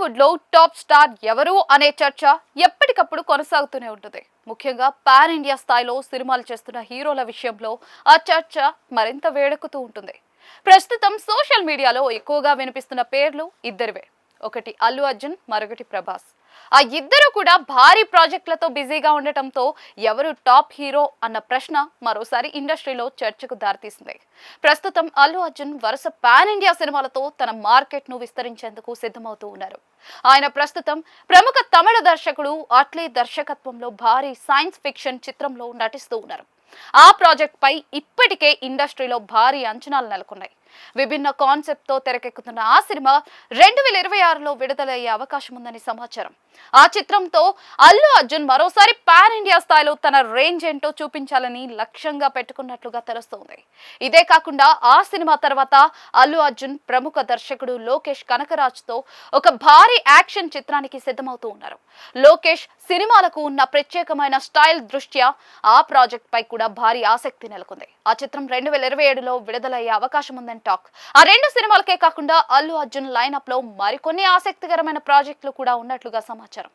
టాలీవుడ్ లో top star ఎవరు అనే చర్చ ఎప్పటికప్పుడు కొనసాగుతూనే ఉంటుంది. ముఖ్యంగా పాన్ ఇండియా స్థాయిలో సినిమాలు చేస్తున్న హీరోల విషయంలో ఆ చర్చ మరింత వేడెక్కుతూ ఉంటుంది. ప్రస్తుతం సోషల్ మీడియాలో ఎక్కువగా వినిపిస్తున్న పేర్లు ఇద్దరివే. ఒకటి అల్లు అర్జున్, మరొకటి ప్రభాస్. ఆ ఇద్దరు కూడా భారీ ప్రాజెక్టులతో బిజీగా ఉండటంతో ఎవరు టాప్ హీరో అన్న ప్రశ్న మరోసారి ఇండస్ట్రీలో చర్చకు దారితీసింది. ప్రస్తుతం అల్లు అర్జున్ వరుస పాన్ ఇండియా సినిమాలతో తన మార్కెట్ ను విస్తరించేందుకు సిద్ధమవుతూ ఉన్నారు. ఆయన ప్రస్తుతం ప్రముఖ తమిళ దర్శకుడు అట్లీ దర్శకత్వంలో భారీ సైన్స్ ఫిక్షన్ చిత్రంలో నటిస్తూ ఉన్నారు. ఆ ప్రాజెక్ట్ పై ఇప్పటికే ఇండస్ట్రీలో భారీ అంచనాలు నెలకొన్నాయి. విభిన్న కాన్సెప్ట్ తో తెరకెక్కుతున్న ఆ సినిమా 2026లో విడుదలయ్యే అవకాశం ఉందని సమాచారం. ఆ చిత్రంతో అల్లు అర్జున్ మరోసారి పాన్ ఇండియా స్థాయిలో తన రేంజ్ ఏంటో చూపించాలని లక్ష్యంగా పెట్టుకున్నట్లుగా తెలుస్తోంది. ఇదే కాకుండా ఆ సినిమా తర్వాత అల్లు అర్జున్ ప్రముఖ దర్శకుడు లోకేష్ కనకరాజ్ తో ఒక భారీ యాక్షన్ చిత్రానికి సిద్ధమవుతూ ఉన్నారు. లోకేష్ సినిమాలకు ఉన్న ప్రత్యేకమైన స్టైల్ దృష్ట్యా ఆ ప్రాజెక్ట్ పై కూడా భారీ ఆసక్తి నెలకొంది. ఆ చిత్రం 2027లో విడుదలయ్యే అవకాశం ఉందని టాక్. ఆ రెండు సినిమాలకే కాకుండా అల్లు అర్జున్ లైనప్ లో మరికొన్ని ఆసక్తికరమైన ప్రాజెక్టులు కూడా ఉన్నట్లుగా సమాచారం.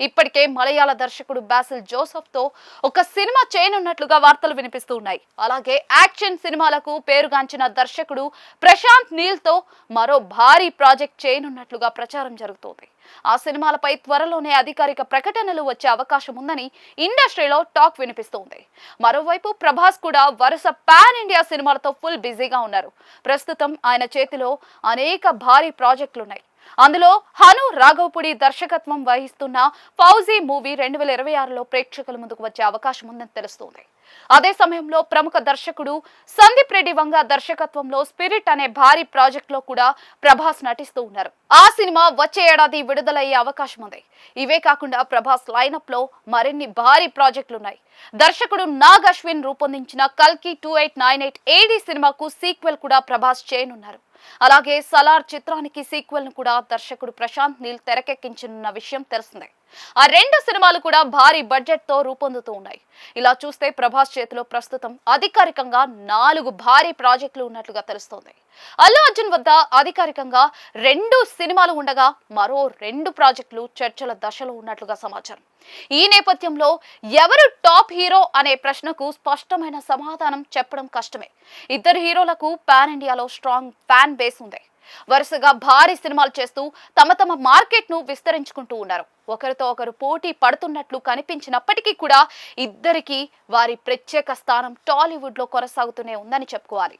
ఇప్పటికే మలయాళ దర్శకుడు బాసిల్ జోసెఫ్ తో ఒక సినిమా చేయనున్నట్లుగా వార్తలు వినిపిస్తూ ఉన్నాయి. అలాగే యాక్షన్ సినిమాలకు పేరుగాంచిన దర్శకుడు ప్రశాంత్ నీల్ తో మరో భారీ ప్రాజెక్ట్ చేయనున్నట్లుగా ప్రచారం జరుగుతోంది. ఆ సినిమాలపై త్వరలోనే అధికారిక ప్రకటనలు వచ్చే అవకాశం ఉందని ఇండస్ట్రీలో టాక్ వినిపిస్తోంది. మరోవైపు ప్రభాస్ కూడా వరుస పాన్ ఇండియా సినిమాలతో ఫుల్ బిజీగా ఉన్నారు. ప్రస్తుతం ఆయన చేతిలో అనేక భారీ ప్రాజెక్టులున్నాయి. అందులో హను రాఘవపుడి దర్శకత్వం వహిస్తున్న ఫౌజీ మూవీ 2026లో ప్రేక్షకుల ముందుకు వచ్చే అవకాశం ఉందని తెలుస్తోంది. అదే సమయంలో ప్రముఖ దర్శకుడు సందీప్ రెడ్డి వంగ దర్శకత్వంలో స్పిరిట్ అనే భారీ ప్రాజెక్ట్ లో కూడా ప్రభాస్ నటిస్తూ ఉన్నారు. ఆ సినిమా వచ్చే ఏడాది విడుదలయ్యే అవకాశం ఉంది. ఇవే కాకుండా ప్రభాస్ లైనప్ లో మరిన్ని భారీ ప్రాజెక్టులున్నాయి. దర్శకుడు నాగ్ అశ్విన్ రూపొందించిన కల్కి 2898 AD సినిమాకు సీక్వెల్ కూడా ప్రభాస్ చేయనున్నారు. అలాగే సలార్ చిత్రానికి సీక్వెల్ ను కూడా దర్శకుడు ప్రశాంత్ నీల్ తెరకెక్కించనున్న విషయం తెలిసిందే. ఆ రెండు సినిమాలు కూడా భారీ బడ్జెట్ తో రూపొందుతూ ఉన్నాయి. ఇలా చూస్తే ప్రభాస్ చేతిలో ప్రస్తుతం అధికారికంగా 4 భారీ ప్రాజెక్టులు ఉన్నట్లుగా తెలుస్తోంది. అల్లు అర్జున్ వద్ద అధికారికంగా 2 సినిమాలు ఉండగా మరో 2 ప్రాజెక్టులు చర్చల దశలో ఉన్నట్లుగా సమాచారం. ఈ నేపథ్యంలో ఎవరు టాప్ హీరో అనే ప్రశ్నకు స్పష్టమైన సమాధానం చెప్పడం కష్టమే. ఇద్దరు హీరోలకు పాన్ ఇండియాలో స్ట్రాంగ్ ఫ్యాన్ బేస్ ఉంది. వరుసగా భారీ సినిమాలు చేస్తూ తమ మార్కెట్ ను విస్తరించుకుంటూ ఉన్నారు. ఒకరితో ఒకరు పోటీ పడుతున్నట్లు కనిపించినప్పటికీ కూడా ఇద్దరికి వారి ప్రత్యేక స్థానం టాలీవుడ్ లో కొనసాగుతూనే ఉందని చెప్పుకోవాలి.